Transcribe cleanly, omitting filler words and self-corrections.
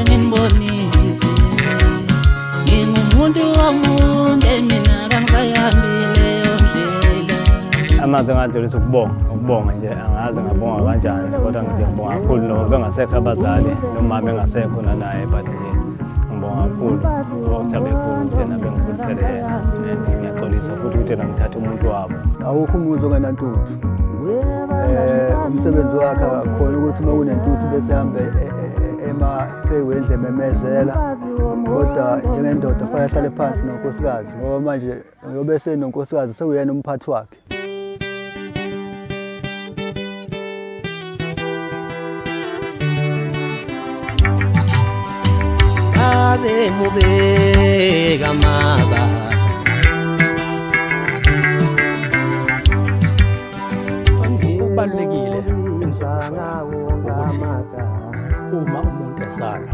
nginibonise ngingumuntu wamunde mina kangihambile yondlela. Amazwi engadlulisa ukubonga nje, angazi ngabonga kanjani, kodwa ngiyabonga kakhulu noma bengasekho abazali noma bengasekho naye, but nje ngibonga kakhulu okujabe kakhulu ukuthi nabe ngikhulisele yena. Ngiyaxolisa futhi ukuthi ngithathe umuntu wabo. Awukho umuzi onganantuthu. Umsebenzi wakhe khona ukuthi uma kunentuthu bese hambe phekwendle memezela, kodwa njengendoda fanele ahlale phansi nonkosikazi ngoba manje uyobe senonkosikazi sekuyena umphathi wakhe. Abe mubeka maba kubalulekile engizokusho ukuthi uma umuntu ezala